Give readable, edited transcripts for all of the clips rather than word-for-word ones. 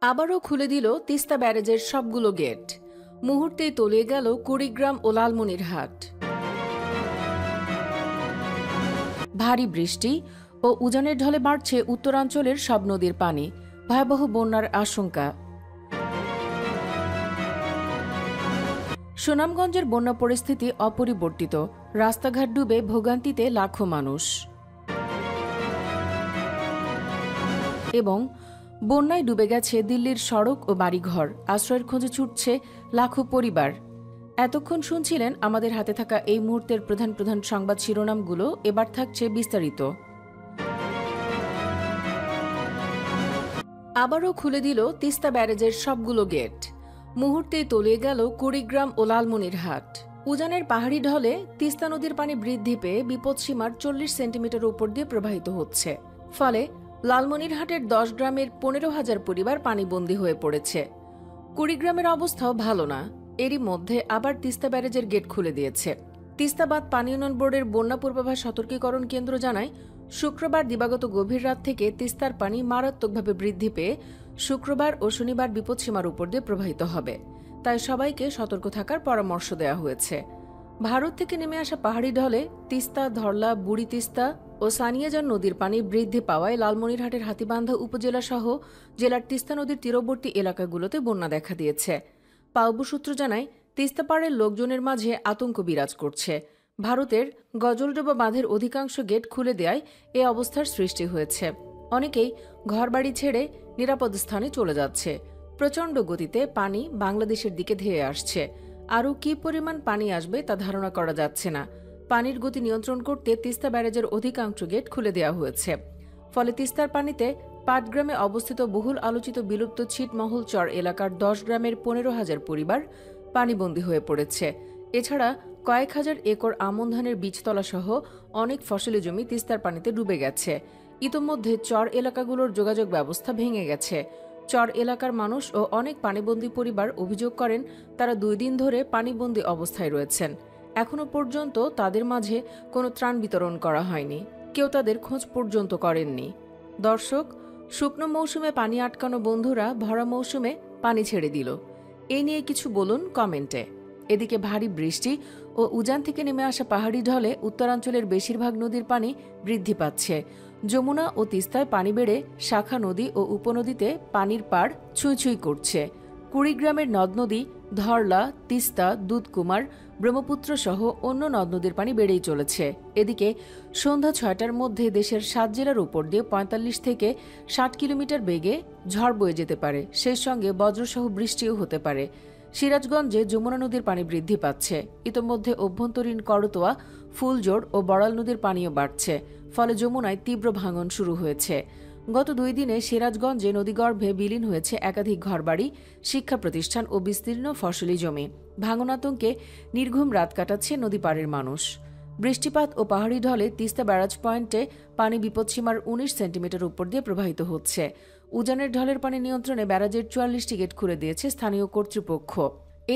আবারও খুলে দিল তিস্তা ব্যারেজের সবগুলো গেট। মুহূর্তেই তলিয়ে গেল কুড়িগ্রাম ও লালমনিরহাট। ভারী বৃষ্টি ও উজানের ঢলে বাড়ছে উত্তরাঞ্চলের সব নদীর পানি, ভয়াবহ বন্যার আশঙ্কা। সুনামগঞ্জের বন্যা পরিস্থিতি অপরিবর্তিত, রাস্তাঘাট ডুবে ভোগান্তিতে লাখো মানুষ। এবং বন্যায় ডুবে গেছে দিল্লির সড়ক ও বাড়িঘর, আশ্রয়ের খোঁজে ছুটছে লাখো পরিবার। এতক্ষণ শুনছিলেন আমাদের হাতে থাকা এই মুহূর্তের প্রধান প্রধান সংবাদ শিরোনামগুলো, এবার থাকছে বিস্তারিত। আবারও খুলে দিল তিস্তা ব্যারেজের সবগুলো গেট। মুহূর্তেই তলিয়ে গেল কুড়িগ্রাম ও লালমনিরহাট। উজানের পাহাড়ি ঢলে তিস্তা নদীর পানি বৃদ্ধি পেয়ে বিপদসীমার 40 সেন্টিমিটার উপর দিয়ে প্রবাহিত হচ্ছে। ফলে লালমনিরহাটের 10 গ্রামের 15,000 পরিবার পানিবন্দী হয়ে পড়েছে। কুড়িগ্রামের অবস্থাও ভালো না। এরই মধ্যে আবার তিস্তা ব্যারেজের গেট খুলে দিয়েছে। তিস্তাবাদ পানি উন্নয়ন বোর্ডের বন্যা পূর্বাভাস সতর্কীকরণ কেন্দ্র জানায়, শুক্রবার দিবাগত গভীর রাত থেকে তিস্তার পানি মারাত্মকভাবে বৃদ্ধি পেয়ে শুক্রবার ও শনিবার বিপদসীমার উপর দিয়ে প্রবাহিত হবে। তাই সবাইকে সতর্ক থাকার পরামর্শ দেওয়া হয়েছে। ভারত থেকে নেমে আসা পাহাড়ি ঢলে তিস্তা, ধরলা, বুড়ি তিস্তা ও সানিয়াজান নদীর পানি বৃদ্ধি পাওয়ায় লালমনিরহাটের হাতীবান্ধা উপজেলা সহ জেলার তিস্তা নদীর তীরবর্তী এলাকাগুলোতে বন্যা দেখা দিয়েছে। পাউবু সূত্র জানায়, তিস্তাপাড়ের লোকজনের মাঝে আতঙ্ক বিরাজ করছে। ভারতের গজলডোবা বাঁধের অধিকাংশ গেট খুলে দেয়ায় এ অবস্থার সৃষ্টি হয়েছে। অনেকেই ঘরবাড়ি ছেড়ে নিরাপদ স্থানে চলে যাচ্ছে। প্রচণ্ড গতিতে পানি বাংলাদেশের দিকে ধেয়ে আসছে। আরও কি পরিমাণ পানি আসবে তা ধারণা করা যাচ্ছে না। পানির গতি নিয়ন্ত্রণ করতে তিস্তা ব্যারেজের অধিকাংশ গেট খুলে দেওয়া হয়েছে। ফলে তিস্তার পানিতে পাটগ্রামে অবস্থিত বহুল আলোচিত বিলুপ্ত ছিটমহল চর এলাকার 10 গ্রামের 15,000 পরিবার পানিবন্দী হয়ে পড়েছে। এছাড়া কয়েক হাজার একর আমন ধানের বীজতলা সহ অনেক ফসলি জমি তিস্তার পানিতে ডুবে গেছে। ইতোমধ্যে চর এলাকাগুলোর যোগাযোগ ব্যবস্থা ভেঙে গেছে। চর এলাকার মানুষ ও অনেক পানিবন্দী পরিবার অভিযোগ করেন, তারা 2 দিন ধরে পানিবন্দী অবস্থায় রয়েছেন। এখনো পর্যন্ত তাদের মাঝে কোনো ত্রাণ বিতরণ করা হয়নি, কেউ তাদের খোঁজ পর্যন্ত করেননি। দর্শক, শুকনো মৌসুমে পানি আটকানো বন্ধুরা ভরা মৌসুমে পানি ছেড়ে দিল, এ নিয়ে কিছু বলুন কমেন্টে। এদিকে ভারী বৃষ্টি ও উজান থেকে নেমে আসা পাহাড়ি ঢলে উত্তরাঞ্চলের বেশিরভাগ নদীর পানি বৃদ্ধি পাচ্ছে। যমুনা ও তিস্তায় পানি বেড়ে শাখা নদী ও উপনদীতে পানির পাড় ছুঁই ছুঁই করছে। কুড়িগ্রামের নদ নদী ধরলা, তিস্তা, দুধকুমার, ব্রহ্মপুত্র সহ অন্য নদ নদীর পানি বেড়েই চলেছে। এদিকে সন্ধ্যা 6টার মধ্যে দেশের 7 জেলার উপর দিয়ে 45 থেকে 60 কিলোমিটার বেগে ঝড় বয়ে যেতে পারে। সেই সঙ্গে বজ্রসহ বৃষ্টিও হতে পারে। সিরাজগঞ্জে যমুনা নদীর পানি বৃদ্ধি পাচ্ছে। ইতোমধ্যে অভ্যন্তরীণ করতোয়া, ফুলজোড় ও বড়াল নদীর পানিও বাড়ছে। ফলে যমুনায় তীব্র ভাঙন শুরু হয়েছে। গত 2 দিনে সিরাজগঞ্জে নদীগর্ভে বিলীন হয়েছে একাধিক ঘরবাড়ি, শিক্ষা প্রতিষ্ঠান ও বিস্তীর্ণ ফসলি জমি। ভাঙন আতঙ্কে নির্ঘুম রাত কাটাচ্ছে নদী পাড়ের মানুষ। বৃষ্টিপাত ও পাহাড়ি ঢলে তিস্তা ব্যারাজ পয়েন্টে পানি বিপদসীমার 19 সেন্টিমিটার উপর দিয়ে প্রবাহিত হচ্ছে। উজানের ঢলের পানি নিয়ন্ত্রণে ব্যারাজের 44টি গেট খুলে দিয়েছে স্থানীয় কর্তৃপক্ষ।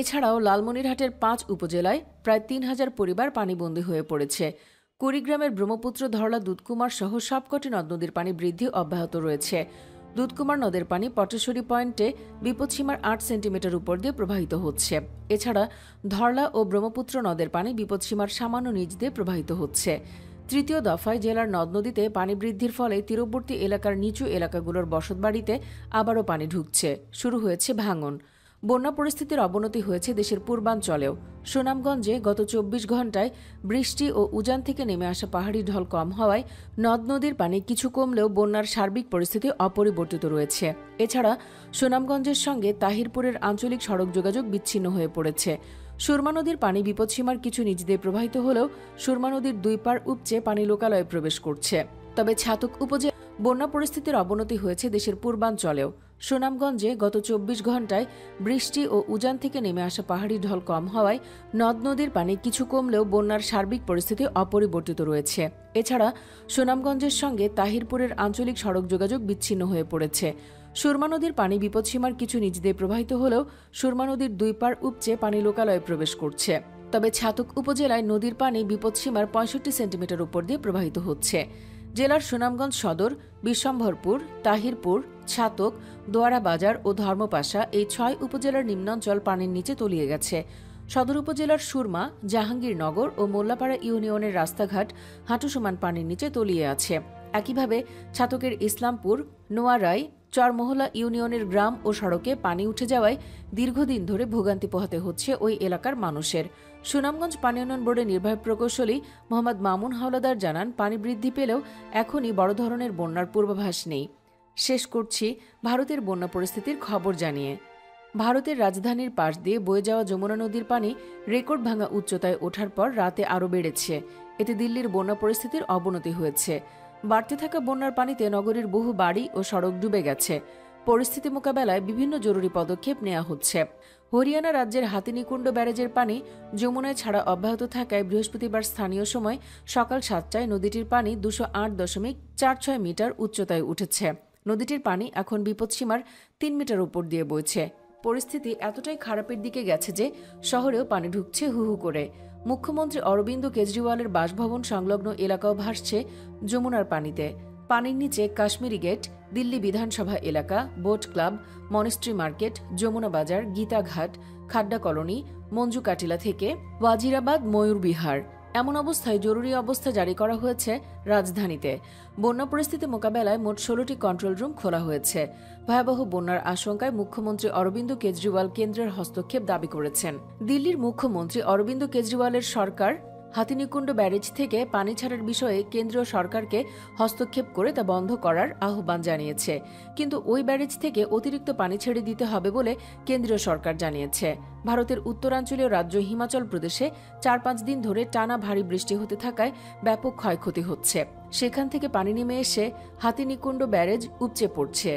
এছাড়াও লালমনিরহাটের 5 উপজেলায় প্রায় 3,000 পরিবার পানিবন্দী হয়ে পড়েছে। কুড়িগ্রামের ব্রহ্মপুত্র, ধরলা, দুধকুমার সহ সবকটি নদ নদীর পানি বৃদ্ধি অব্যাহত রয়েছে। দুধকুমার নদের পানি পটেশ্বরী পয়েন্টে বিপদসীমার 8 সেন্টিমিটার উপর দিয়ে প্রবাহিত হচ্ছে। এছাড়া ধরলা ও ব্রহ্মপুত্র নদের পানি বিপদসীমার সামান্য নিচ দিয়ে প্রবাহিত হচ্ছে। তৃতীয় দফায় জেলার নদ নদীতে পানি বৃদ্ধির ফলে তীরবর্তী এলাকার নিচু এলাকাগুলোর বসতবাড়িতে আবারও পানি ঢুকছে। শুরু হয়েছে ভাঙন। বন্যা পরিস্থিতির অবনতি হয়েছে দেশের পূর্বাঞ্চলেও। সুনামগঞ্জে গত 24 ঘণ্টায় বৃষ্টি ও উজান থেকে নেমে আসা পাহাড়ি ঢল কম হওয়ায় নদ নদীর পানি কিছু কমলেও বন্যার সার্বিক পরিস্থিতি অপরিবর্তিত রয়েছে। এছাড়া সুনামগঞ্জের সঙ্গে তাহিরপুরের আঞ্চলিক সড়ক যোগাযোগ বিচ্ছিন্ন হয়ে পড়েছে। সুরমা নদীর পানি বিপদসীমার কিছু নিচ দিয়ে প্রবাহিত হলেও সুরমা নদীর 2 পাড় উপচে পানি লোকালয়ে প্রবেশ করছে। তবে ছাতক উপজেলা বন্যা পরিস্থিতির অবনতি হয়েছে দেশের পূর্বাঞ্চলেও। সুনামগঞ্জে গত 24 ঘণ্টায় বৃষ্টি ও উজান থেকে নেমে আসা পাহাড়ি ঢল কম হওয়ায় নদ নদীর পানি কিছু কমলেও বন্যার সার্বিক পরিস্থিতি অপরিবর্তিত রয়েছে। এছাড়া সুনামগঞ্জের সঙ্গে তাহিরপুরের আঞ্চলিক সড়ক যোগাযোগ বিচ্ছিন্ন হয়ে পড়েছে। সুরমা নদীর পানি বিপদসীমার কিছু নিচ দিয়ে প্রবাহিত হলেও সুরমা নদীর 2 পাড় উপচে পানি লোকালয়ে প্রবেশ করছে। তবে ছাতক উপজেলায় নদীর পানি বিপদসীমার 65 সেন্টিমিটার উপর দিয়ে প্রবাহিত হচ্ছে। জেলার সুনামগঞ্জ সদর, বিশ্বম্ভরপুর, তাহিরপুর, ছাতক, দোয়ারা বাজার ও ধর্মপাশা এই ৬ উপজেলার নিম্নাঞ্চল পানির নিচে তলিয়ে গেছে। সদর উপজেলার সুরমা, জাহাঙ্গীরনগর ও মোল্লাপাড়া ইউনিয়নের রাস্তাঘাট হাঁটু সমান পানির নিচে তলিয়ে আছে। একইভাবে ছাতকের ইসলামপুর, নোয়ারাই, চরমহলা ইউনিয়নের গ্রাম ও সড়কে পানি উঠে যাওয়ায় দীর্ঘদিন ধরে ভোগান্তি পোহাতে হচ্ছে ওই এলাকার মানুষের। সুনামগঞ্জ পানি উন্নয়ন বোর্ডের নির্বাহী প্রকৌশলী মোহাম্মদ মামুন হাওলাদার জানান, পানি বৃদ্ধি পেলেও এখনই বড় ধরনের বন্যার পূর্বাভাস নেই। শেষ করছি ভারতের বন্যা পরিস্থিতির খবর জানিয়ে। ভারতের রাজধানীর পাশ দিয়ে বয়ে যাওয়া যমুনা নদীর পানি রেকর্ড ভাঙা উচ্চতায় ওঠার পর রাতে আরও বেড়েছে। এতে দিল্লির বন্যা পরিস্থিতির অবনতি হয়েছে। বাড়তে থাকা বন্যার পানিতে নগরীর বহু বাড়ি ও সড়ক ডুবে গেছে। পরিস্থিতি মোকাবেলায় বিভিন্ন জরুরি পদক্ষেপ নেওয়া হচ্ছে। হরিয়ানা রাজ্যের হাতিনিকুণ্ড ব্যারেজের পানি যমুনায় ছাড়া অব্যাহত থাকায় বৃহস্পতিবার স্থানীয় সময় সকাল ৭টায় নদীটির পানি ২০৮.৪৬ মিটার উচ্চতায় উঠেছে। নদীটির পানি এখন বিপদসীমার ৩ মিটার উপর দিয়ে বইছে। পরিস্থিতি এতটাই খারাপের দিকে গেছে যে শহরেও পানি ঢুকছে হু হু করে। মুখ্যমন্ত্রী অরবিন্দ কেজরিওয়ালের বাসভবন সংলগ্ন এলাকাও ভাসছে যমুনার পানিতে। পানির নিচে কাশ্মীরি গেট, দিল্লি বিধানসভা এলাকা, boat club, monastery market, Yamuna Bazar, গীতাঘাট, খাড্ডা কলোনি, মঞ্জু কাটিলা থেকে ওয়াজিরাবাদ, ময়ূর বিহার। এমন অবস্থায় জরুরি অবস্থা জারি করা হয়েছে রাজধানীতে। বন্যা পরিস্থিতি মোকাবেলায় মোট ১৬টি কন্ট্রোল রুম খোলা হয়েছে। ভয়াবহ বন্যার আশঙ্কায় মুখ্যমন্ত্রী অরবিন্দ কেজরিওয়াল কেন্দ্রের হস্তক্ষেপ দাবি করেছেন। দিল্লির মুখ্যমন্ত্রী অরবিন্দ কেজরিওয়ালের সরকার হাতিনিকুণ্ড ব্যারেজ থেকে পানি ছাড়ার বিষয়ে কেন্দ্রীয় সরকারকে হস্তক্ষেপ করে তা বন্ধ করার আহ্বান জানিয়েছে। কিন্তু ওই ব্যারেজ থেকে অতিরিক্ত পানি ছেড়ে দিতে হবে বলে কেন্দ্রীয় সরকার জানিয়েছে। ভারতের উত্তরাঞ্চলীয় রাজ্য হিমাচল প্রদেশে ৪-৫ দিন ধরে টানা ভারী বৃষ্টি হতে থাকায় ব্যাপক ক্ষয়ক্ষতি হচ্ছে। সেখান থেকে পানি নেমে এসে হাতিনিকুণ্ড ব্যারেজ উপচে পড়ছে।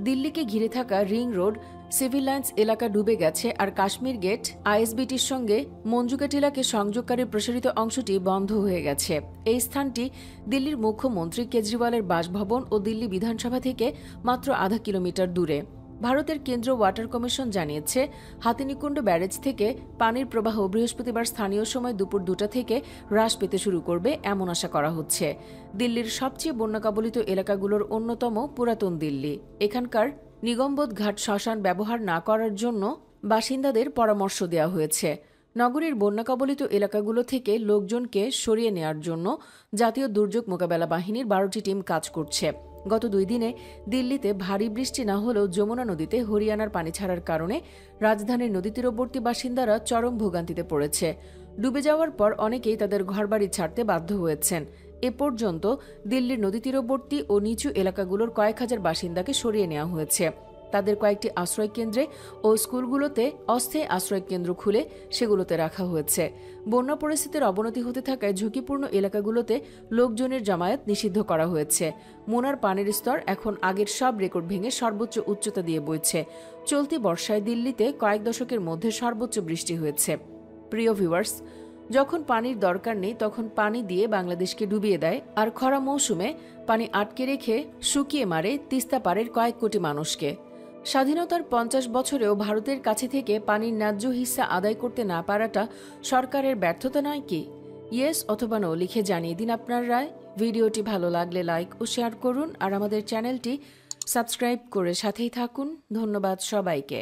দিল্লিকে ঘিরে থাকা রিং রোড, সিভিল লাইন্স এলাকা ডুবে গেছে, আর কাশ্মীর গেট আইএসবিটির সঙ্গে মঞ্জুকাটিলাকে সংযোগকারী প্রসারিত অংশটি বন্ধ হয়ে গেছে। এই স্থানটি দিল্লির মুখ্যমন্ত্রী কেজরিওয়ালের বাসভবন ও দিল্লি বিধানসভা থেকে মাত্র আধা কিলোমিটার দূরে। ভারতের কেন্দ্রীয় ওয়াটার কমিশন জানিয়েছে, হাতিনিকুণ্ড ব্যারেজ থেকে পানির প্রবাহ বৃহস্পতিবার স্থানীয় সময় দুপুর ২টা থেকে হ্রাস পেতে শুরু করবে এমন আশা করা হচ্ছে। দিল্লির সবচেয়ে বন্যা কবলিত এলাকাগুলোর অন্যতম পুরাতন দিল্লি। এখানকার নিগমবোধ ঘাট শ্মশান ব্যবহার না করার জন্য বাসিন্দাদের পরামর্শ দেওয়া হয়েছে। নগরীর বন্যা কবলিত এলাকাগুলো থেকে লোকজনকে সরিয়ে নেওয়ার জন্য জাতীয় দুর্যোগ মোকাবেলা বাহিনীর ১২টি টিম কাজ করছে। গত ২ দিনে দিল্লিতে ভারী বৃষ্টি না হলেও যমুনা নদীতে হরিয়ানার পানি ছাড়ার কারণে রাজধানীর নদী তীরবর্তী বাসিন্দারা চরম ভোগান্তিতে পড়েছে। ডুবে যাওয়ার পর অনেকেই তাদের ঘরবাড়ি ছাড়তে বাধ্য হয়েছেন। এ পর্যন্ত দিল্লির নদী তীরবর্তী ও নিচু এলাকাগুলোর কয়েক হাজার বাসিন্দাকে সরিয়ে নেওয়া হয়েছে। তাদের কয়েকটি আশ্রয়কেন্দ্রে ও স্কুলগুলোতে অস্থায়ী আশ্রয়কেন্দ্র খুলে সেগুলোতে রাখা হয়েছে। বন্যা পরিস্থিতির অবনতি হতে থাকায় ঝুঁকিপূর্ণ এলাকাগুলোতে লোকজনের জমায়েত নিষিদ্ধ করা হয়েছে। মোনার পানির স্তর এখন আগের সব রেকর্ড ভেঙে সর্বোচ্চ উচ্চতা দিয়ে বইছে। চলতি বর্ষায় দিল্লিতে কয়েক দশকের মধ্যে সর্বোচ্চ বৃষ্টি হয়েছে। প্রিয় ভিউয়ার্স, যখন পানির দরকার নেই তখন পানি দিয়ে বাংলাদেশকে ডুবিয়ে দেয়, আর খরা মৌসুমে পানি আটকে রেখে শুকিয়ে মারে তিস্তা পাড়ের কয়েক কোটি মানুষকে। স্বাধীনতার ৫০ বছরেও ভারতের কাছে থেকে পানির ন্যায্য হিস্সা আদায় করতে না পারাটা সরকারের ব্যর্থতা নয় কি? ইয়েস অথবা নো লিখে জানিয়ে দিন আপনার রায়। ভিডিওটি ভালো লাগলে লাইক ও শেয়ার করুন, আর আমাদের চ্যানেলটি সাবস্ক্রাইব করে সাথেই থাকুন। ধন্যবাদ সবাইকে।